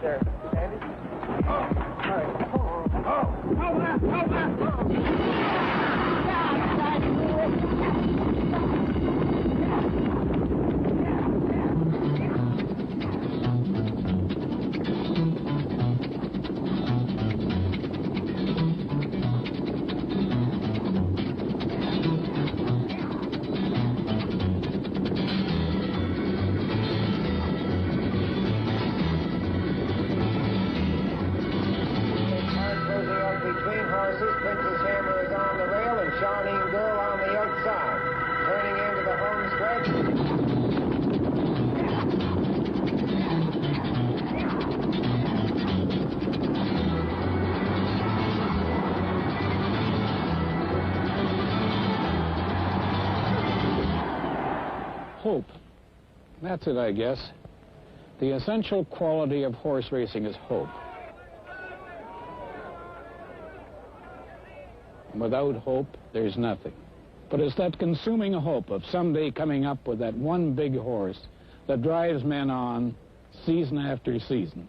there, Andy. All right. Hope. That's it, I guess. The essential quality of horse racing is hope. Without hope, there's nothing. But it's that consuming hope of someday coming up with that one big horse that drives men on season after season.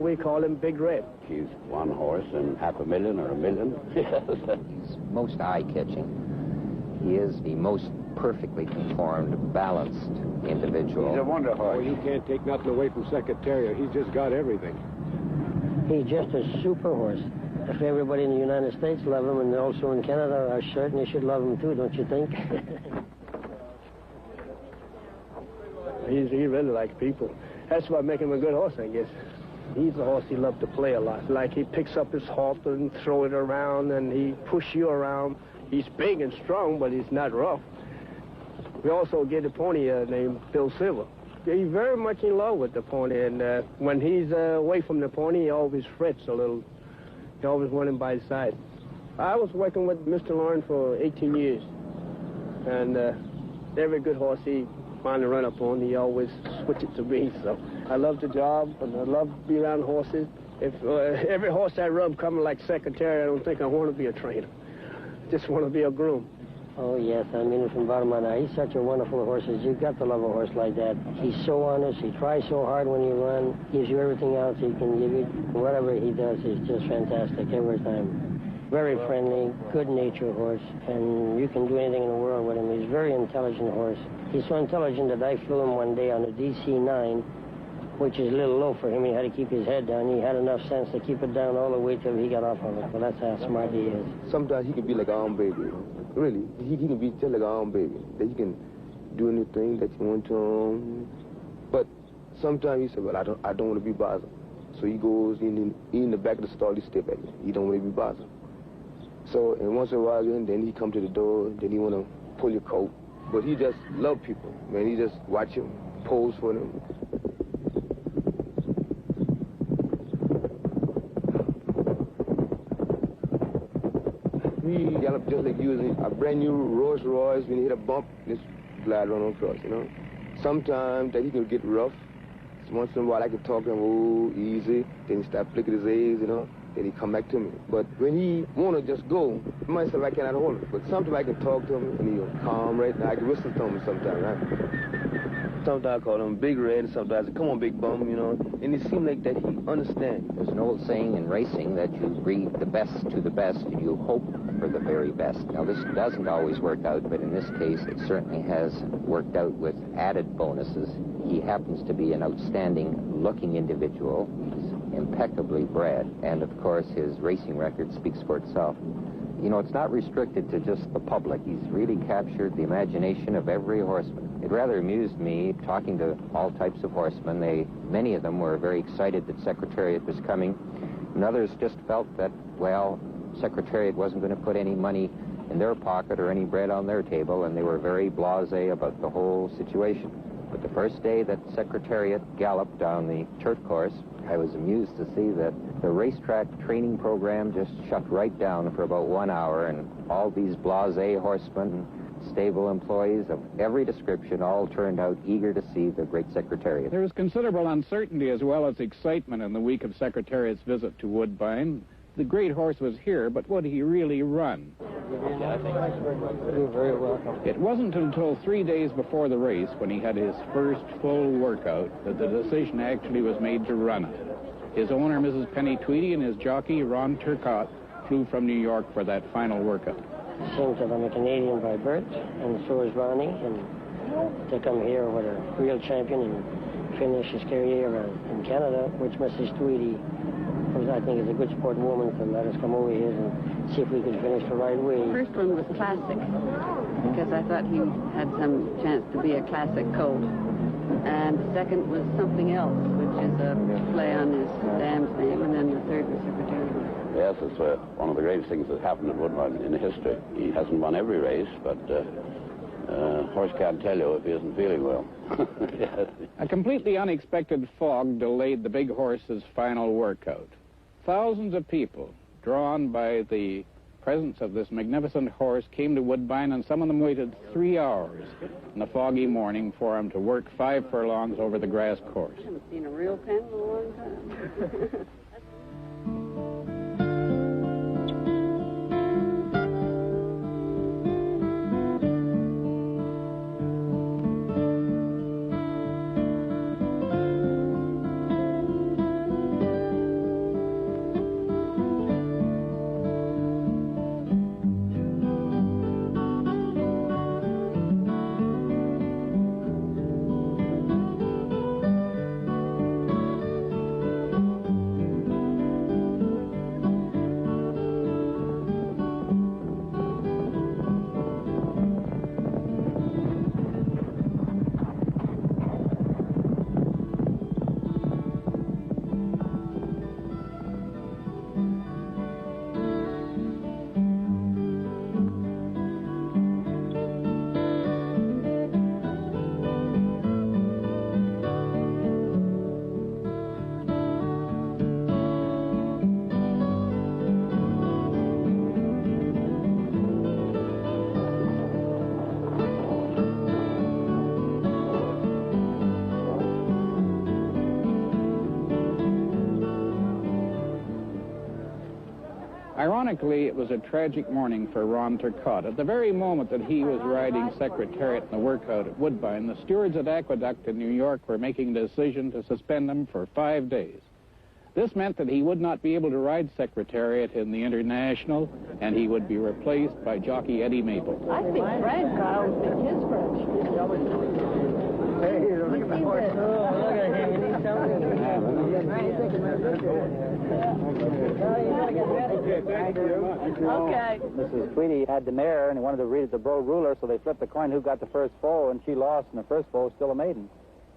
We call him Big Red. He's one horse and $500,000 or $1 million. He's most eye-catching. He is the most perfectly conformed, balanced individual. He's a wonder horse. Oh, you can't take nothing away from Secretariat. He's just got everything. He's just a super horse. If everybody in the United States love him, and also in Canada, I certainly should love him too, don't you think? He really likes people. That's what makes him a good horse, I guess. He's a horse he loves to play a lot. Like he picks up his halter and throw it around, and he push you around. He's big and strong, but he's not rough. We also get a pony named Bill Silver. He's very much in love with the pony, and when he's away from the pony, he always frets a little. He always wants him by his side. I was working with Mr. Lauren for 18 years, and every good horse he find to run up on, he always switch it to me. So I love the job, and I love to be around horses. If every horse I rub coming like Secretariat, I don't think I want to be a trainer. I just want to be a groom. Oh, yes, I mean it from the bottom of my heart. He's such a wonderful horse. You've got to love a horse like that. He's so honest. He tries so hard when you run. Gives you everything else he can give you. Whatever he does is just fantastic every time. Very friendly, good-natured horse, and you can do anything in the world with him. He's a very intelligent horse. He's so intelligent that I flew him one day on a DC-9, which is a little low for him. He had to keep his head down. He had enough sense to keep it down all the way till he got off of it. Well, that's how smart he is. Sometimes he can be like our own baby. Really, he can be just like our own baby. That he can do anything that you want to. But sometimes he said, well, I don't want to be bothered. So he goes in the back of the stall, he step at me. He don't want to be bothered. So, and once in a while, then he come to the door, then he want to pull your coat. But he just love people, man. He just watch him, pose for them. We gallop just like using a brand new Rolls Royce. When he hit a bump, just glide run across, you know. Sometimes that he can get rough. Once in a while I can talk to him, oh, easy. Then he start flicking his eggs, you know. Then he come back to me. But when he want to just go, myself I cannot hold him. But sometimes I can talk to him and he'll calm right now. I can whistle to him sometimes, right? sometimes I call him Big Red, and sometimes I say, come on, Big Bum, you know. And it seems like that he understands. There's an old saying in racing that you breed the best to the best and you hope for the very best. Now, this doesn't always work out, but in this case, it certainly has worked out with added bonuses. He happens to be an outstanding-looking individual. He's impeccably bred, and, of course, his racing record speaks for itself. You know, it's not restricted to just the public. He's really captured the imagination of every horseman. It rather amused me talking to all types of horsemen. Many of them were very excited that Secretariat was coming, and others just felt that, well, Secretariat wasn't going to put any money in their pocket or any bread on their table, and they were very blasé about the whole situation. But the first day that Secretariat galloped down the turf course, I was amused to see that the racetrack training program just shut right down for about 1 hour, and all these blasé horsemen, stable employees of every description, all turned out eager to see the great Secretariat. There was considerable uncertainty as well as excitement in the week of Secretariat's visit to Woodbine. The great horse was here, but would he really run? You're very welcome. It wasn't until 3 days before the race, when he had his first full workout, that the decision actually was made to run it. His owner, Mrs. Penny Tweedy, and his jockey, Ron Turcotte, flew from New York for that final workout. Seems that I'm a Canadian by birth, and so is Ronnie, and to come here with a real champion and finish his career in Canada, which Mrs. Tweedy, I think, is a good sport woman, to let us come over here and see if we could finish the right way. The first one was classic, because I thought he had some chance to be a classic colt. And the second was something else, which is a play on his dam's name, and then the third was Secretariat. Yes, it's one of the greatest things that happened at Woodbine in history. He hasn't won every race, but horse can't tell you if he isn't feeling well. Yes. A completely unexpected fog delayed the big horse's final workout. Thousands of people, drawn by the presence of this magnificent horse, came to Woodbine, and some of them waited 3 hours in the foggy morning for him to work 5 furlongs over the grass course. I haven't seen a real pen in a long time. Ironically, it was a tragic morning for Ron Turcotte. At the very moment that he was riding Secretariat in the workout at Woodbine, the stewards at Aqueduct in New York were making the decision to suspend him for 5 days. This meant that he would not be able to ride Secretariat in the International, and he would be replaced by jockey Eddie Maple. I think Frank would pick his French. Hey, look at the horse. Oh, look at him. He's something. Okay. Mrs. Tweedy had the mare, and he wanted to read it to Bro Ruler, so they flipped the coin who got the first foal, and she lost, and the first foal was still a maiden.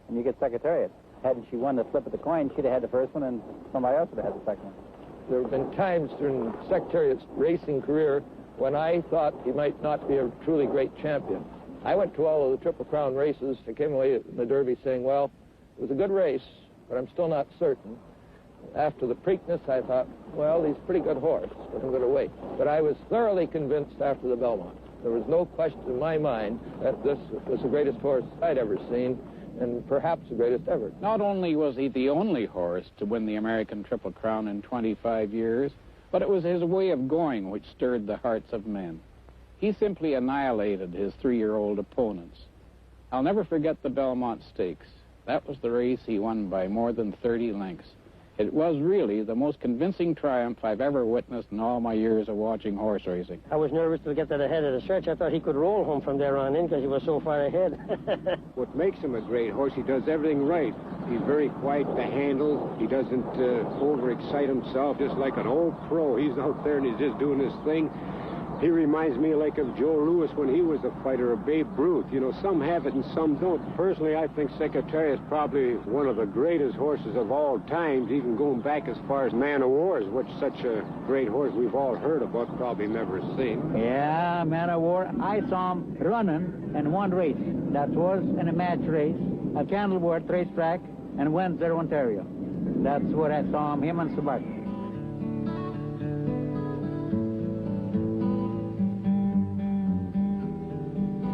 And you get Secretariat. Hadn't she won the flip of the coin, she'd have had the first one, and somebody else would have had the second one. There have been times during Secretariat's racing career when I thought he might not be a truly great champion. I went to all of the Triple Crown races. I came away in the Derby saying, well, it was a good race, but I'm still not certain. After the Preakness, I thought, well, he's a pretty good horse, but I'm going to wait. But I was thoroughly convinced after the Belmont. There was no question in my mind that this was the greatest horse I'd ever seen, and perhaps the greatest ever. Not only was he the only horse to win the American Triple Crown in 25 years, but it was his way of going which stirred the hearts of men. He simply annihilated his 3-year-old opponents. I'll never forget the Belmont Stakes. That was the race he won by more than 30 lengths. It was really the most convincing triumph I've ever witnessed in all my years of watching horse racing. I was nervous to get to the head of the stretch. I thought he could roll home from there on in because he was so far ahead. What makes him a great horse, he does everything right. He's very quiet to handle. He doesn't overexcite himself, just like an old pro. He's out there and he's just doing his thing. He reminds me like of Joe Louis when he was a fighter, of Babe Ruth. You know, some have it and some don't. Personally, I think Secretariat is probably one of the greatest horses of all times, even going back as far as Man of Wars, which such a great horse we've all heard about, probably never seen. Yeah, Man of War. I saw him running in one race. That was in a match race at Candleworth racetrack in Windsor, Ontario. That's where I saw him and Sabat.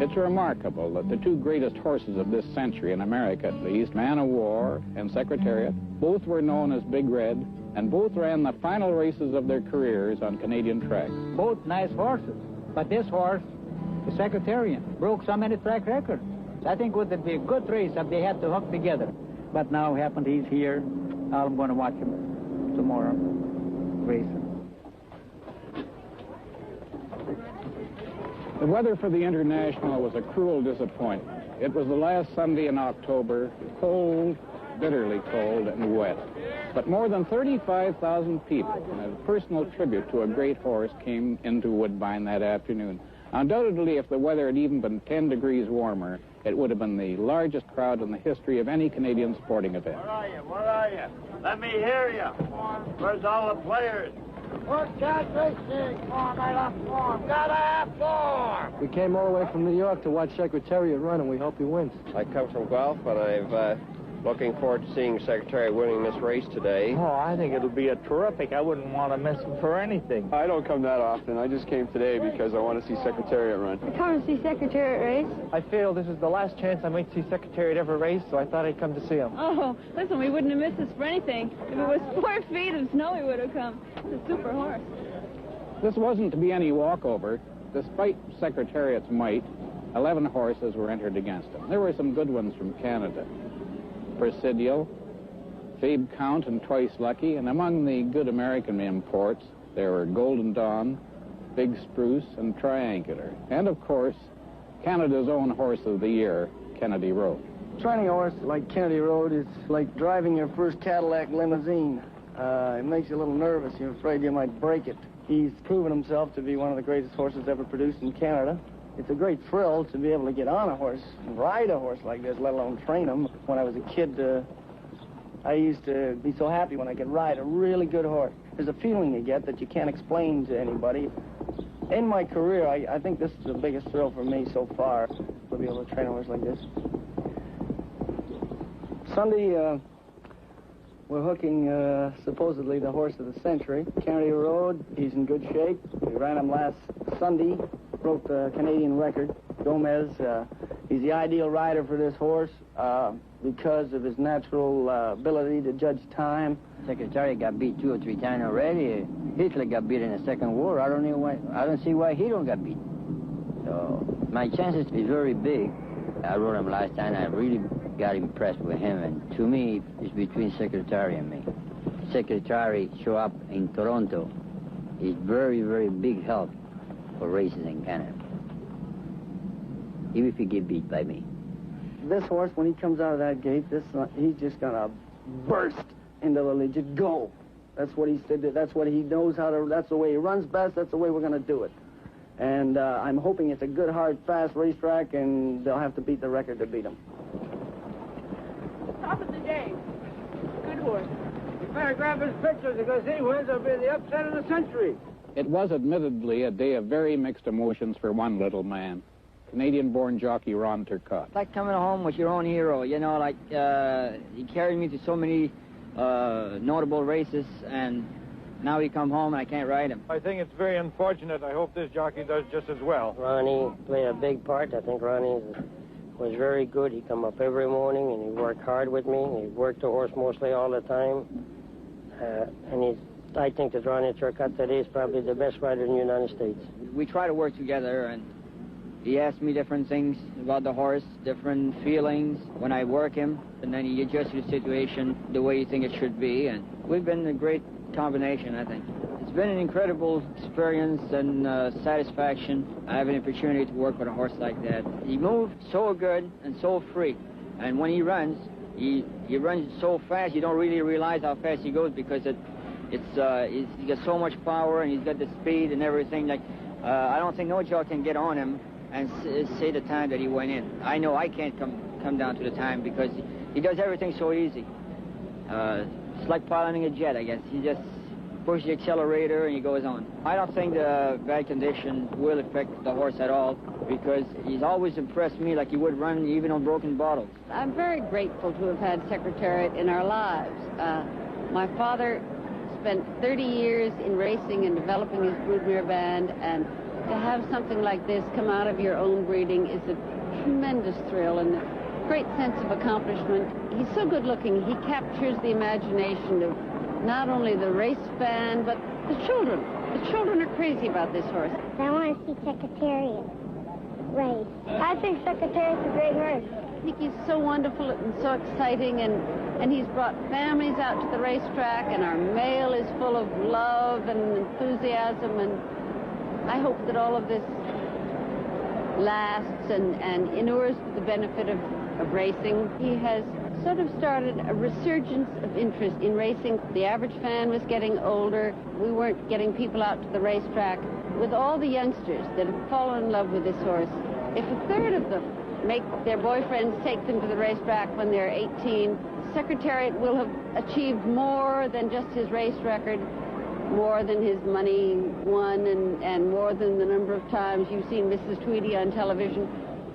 It's remarkable that the two greatest horses of this century, in America at least, Man of War and Secretariat, both were known as Big Red, and both ran the final races of their careers on Canadian tracks. Both nice horses, but this horse, the Secretariat, broke so many track records. I think it would be a good race if they had to hook together. But now it happened he's here. I'm going to watch him tomorrow racing. The weather for the International was a cruel disappointment. It was the last Sunday in October, cold, bitterly cold and wet. But more than 35,000 people, in a personal tribute to a great horse, came into Woodbine that afternoon. Undoubtedly, if the weather had even been 10 degrees warmer, it would have been the largest crowd in the history of any Canadian sporting event. Where are you? Where are you? Let me hear you. Where's all the players? We came all the way from New York to watch Secretariat run, and we hope he wins. I come from Guelph, and I'm looking forward to seeing Secretariat winning this race today. Oh, I think it'll be a terrific. I wouldn't want to miss him for anything. I don't come that often. I just came today because I want to see Secretariat run. I come to see Secretariat race. I feel this is the last chance I might see Secretariat ever race, so I thought I'd come to see him. Oh, listen, we wouldn't have missed this for anything. If it was 4 feet of snow, we would have come. It's a super horse. This wasn't to be any walkover. Despite Secretariat's might, 11 horses were entered against him. There were some good ones from Canada. Presidio, Fabe Count, and Twice Lucky, and among the good American imports, there were Golden Dawn, Big Spruce, and Triangular. And, of course, Canada's own horse of the year, Kennedy Road. Training a horse like Kennedy Road is like driving your first Cadillac limousine. It makes you a little nervous. You're afraid you might break it. He's proven himself to be one of the greatest horses ever produced in Canada. It's a great thrill to be able to get on a horse and ride a horse like this, let alone train him. When I was a kid, I used to be so happy when I could ride a really good horse. There's a feeling you get that you can't explain to anybody. In my career, I think this is the biggest thrill for me so far, to be able to train a horse like this. Sunday, we're hooking supposedly the horse of the century. Kennedy Road, he's in good shape. We ran him last Sunday. Broke the Canadian record. Gomez, he's the ideal rider for this horse because of his natural ability to judge time. Secretariat got beat 2 or 3 times already. Hitler got beat in the Second War. I don't see why he don't got beat. So my chances is very big. I rode him last time. I really got impressed with him, and to me, it's between Secretariat and me. Secretariat show up in Toronto. He's very, very big help for races in Canada, even if he get beat by me. This horse, when he comes out of that gate, he's just gonna burst into the lead. Just go. That's what he said. That's what he knows how to. That's the way he runs best. That's the way we're gonna do it. And I'm hoping it's a good, hard, fast racetrack, and they'll have to beat the record to beat him. Top of the day. Good horse. You better grab his pictures because he wins. It'll be the upset of the century. It was admittedly a day of very mixed emotions for one little man, Canadian-born jockey Ron Turcotte. It's like coming home with your own hero, you know, like he carried me to so many notable races, and now he come home and I can't ride him. I think it's very unfortunate. I hope this jockey does just as well. Ronnie played a big part. I think Ronnie was very good. He come up every morning and he worked hard with me. He worked the horse mostly all the time, and I think that Ronnie Turcotte today is probably the best rider in the United States. We try to work together, and He asks me different things about the horse, different feelings when I work him, and then he adjusts the situation the way you think it should be, and we've been a great combination, I think. It's been an incredible experience and satisfaction. I have an opportunity to work with a horse like that. He moves so good and so free, and when he runs so fast you don't really realize how fast he goes because he's got so much power and he's got the speed and everything. Like I don't think no jock can get on him and say the time that he went in. I know I can't come down to the time because he does everything so easy. It's like piloting a jet, I guess. He just pushes the accelerator and he goes on. I don't think the bad condition will affect the horse at all because he's always impressed me like he would run even on broken bottles. I'm very grateful to have had Secretariat in our lives. My father spent 30 years in racing and developing his broodmare band, and to have something like this come out of your own breeding is a tremendous thrill and a great sense of accomplishment. He's so good looking, he captures the imagination of not only the race fan, but the children. The children are crazy about this horse. I want to see Secretariat race. I think Secretariat's a great horse. I think he's so wonderful and so exciting, and he's brought families out to the racetrack, and our mail is full of love and enthusiasm, and I hope that all of this lasts and inures to the benefit of racing. He has sort of started a resurgence of interest in racing. The average fan was getting older. We weren't getting people out to the racetrack. With all the youngsters that have fallen in love with this horse, if a third of them make their boyfriends take them to the racetrack when they're 18, Secretariat will have achieved more than just his race record, more than his money won, and more than the number of times you've seen Mrs. Tweedy on television.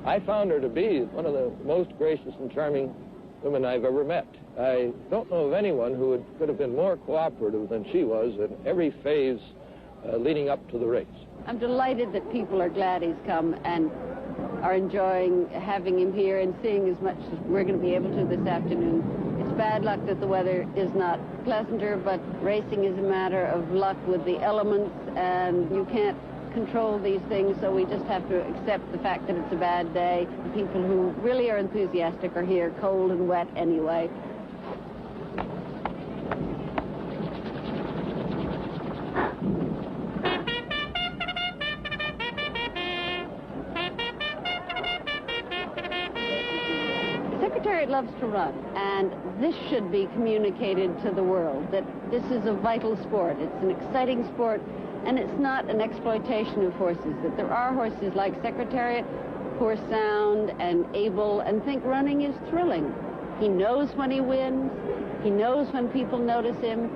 I found her to be one of the most gracious and charming women I've ever met. I don't know of anyone who could have been more cooperative than she was in every phase leading up to the race. I'm delighted that people are glad he's come and are enjoying having him here and seeing as much as we're going to be able to this afternoon. It's bad luck that the weather is not pleasanter, but racing is a matter of luck with the elements, and you can't control these things, so we just have to accept the fact that it's a bad day. The people who really are enthusiastic are here, cold and wet anyway. Secretariat loves to run, and this should be communicated to the world, that this is a vital sport. It's an exciting sport, and it's not an exploitation of horses, that there are horses like Secretariat who are sound and able and think running is thrilling. He knows when he wins. He knows when people notice him.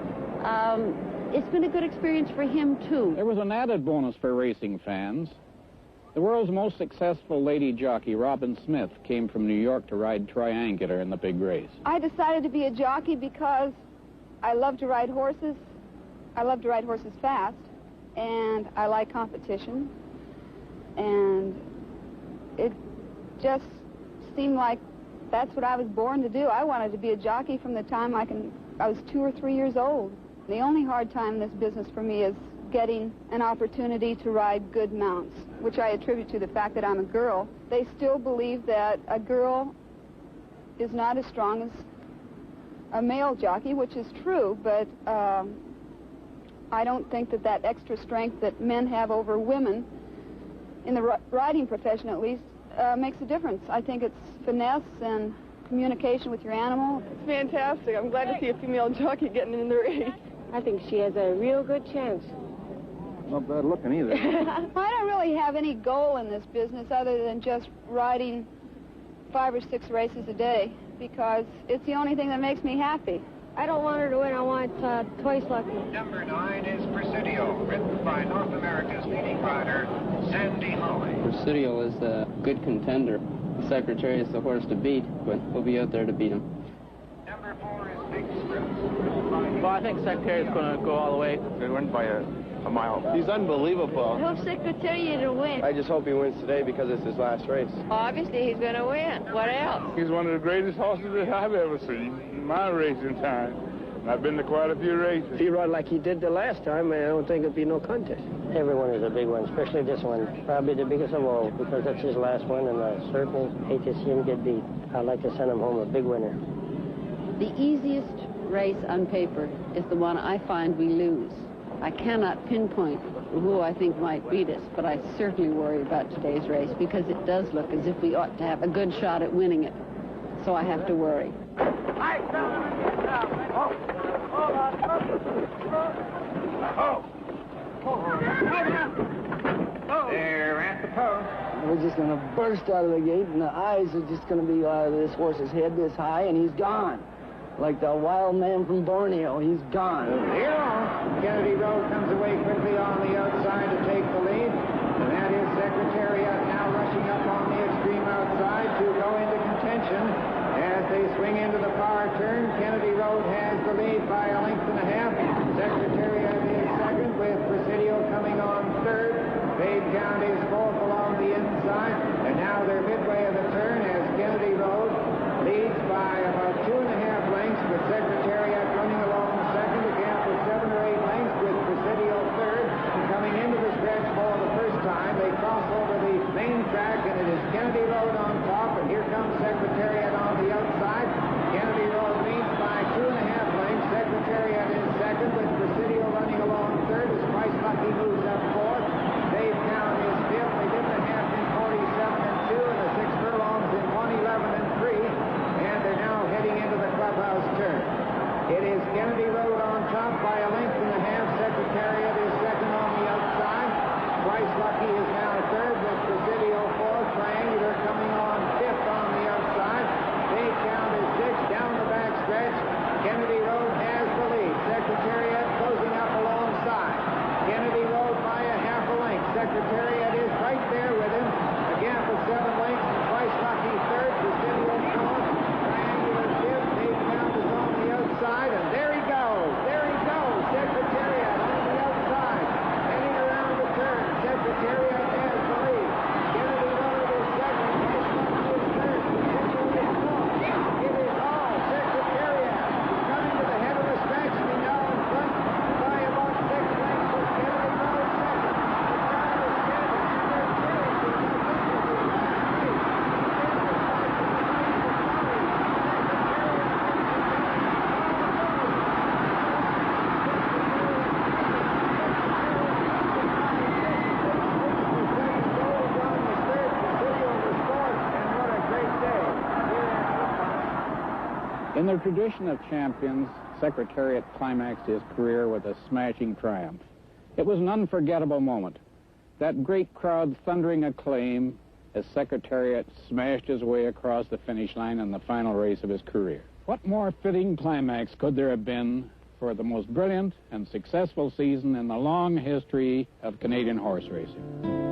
It's been a good experience for him, too. There was an added bonus for racing fans. The world's most successful lady jockey, Robin Smith, came from New York to ride Triangular in the big race. I decided to be a jockey because I love to ride horses. I love to ride horses fast, and I like competition. And it just seemed like that's what I was born to do. I wanted to be a jockey from the time I was 2 or 3 years old. The only hard time in this business for me is getting an opportunity to ride good mounts, which I attribute to the fact that I'm a girl. They still believe that a girl is not as strong as a male jockey, which is true, but I don't think that that extra strength that men have over women, in the riding profession at least, makes a difference. I think it's finesse and communication with your animal. It's fantastic. I'm glad to see a female jockey getting in the race. I think she has a real good chance. Not bad looking either. I don't really have any goal in this business other than just riding 5 or 6 races a day, because it's the only thing that makes me happy. I don't want her to win. I want Twice Lucky. Number 9 is Presidio, ridden by North America's leading rider, Sandy Holly. Presidio is a good contender. The Secretary is the horse to beat, but we'll be out there to beat him. Number 4 is Big Script. Well, I think Secretary is going to go all the way. They win by a mile. He's unbelievable. I hope Secretariat will win. I just hope he wins today because it's his last race. Obviously, he's going to win. What else? He's one of the greatest horses that I've ever seen in my racing time. I've been to quite a few races. If he rode like he did the last time, I don't think it'd be no contest. Every one is a big one, especially this one. Probably the biggest of all, because that's his last one, and I certainly hate to see him get beat. I'd like to send him home a big winner. The easiest race on paper is the one I find we lose. I cannot pinpoint who I think might beat us, but I certainly worry about today's race because it does look as if we ought to have a good shot at winning it. So I have to worry. They're at the post. We're just going to burst out of the gate, and the eyes are just going to be out of this horse's head this high, and he's gone. Like the wild man from Borneo, he's gone. Here on. Kennedy Road comes away quickly on the outside to take the lead. And that is Secretariat now rushing up on the extreme outside to go into contention. As they swing into the far turn, Kennedy Road has the lead by a length and a half. Secretariat is second with Presidio coming on third. Babe Count is fourth along the inside. And now they're midway of the turn as Kennedy Road leads by about 2.5 lengths with Secretariat running along second. A gap of 7 or 8 lengths with Presidio third. Coming into the stretch for the first time, they cross over the main track, and it is Kennedy Road on top, and here comes Secretariat on the outside. Kennedy Road leads by 2.5 lengths. Secretariat in second with Presidio running along third as Price Lucky moves up fourth. Dave Count is fifth. They did the half in 47 and 2, and the 6 furlongs in 111 and 3. And they're now heading into the clubhouse turn. It is Kennedy Road on top by a length and a half. Secretariat is second on the outside. Price Lucky is now third with Presidio fourth. Triangular coming on fifth on the outside. Dave Count is sixth down the back stretch. Kennedy Road has the lead. Secretariat closing up alongside. Kennedy Road by a half a length. Secretariat is right there with him. A gap of 7 lengths. Price Lucky third. Presidio fourth. Triangular fifth. Dave Count is on the outside, and there he goes. There he goes. Secretariat on the outside. Heading around the turn. Secretariat has the lead. Kennedy Road is second. Price Lucky is third. Presidio is fourth. It is all Secretariat. Coming to the head of the stretch. We now in front by about 6 lengths with Kennedy Road second. In the tradition of champions, Secretariat climaxed his career with a smashing triumph. It was an unforgettable moment. That great crowd thundering acclaim as Secretariat smashed his way across the finish line in the final race of his career. What more fitting climax could there have been for the most brilliant and successful season in the long history of Canadian horse racing?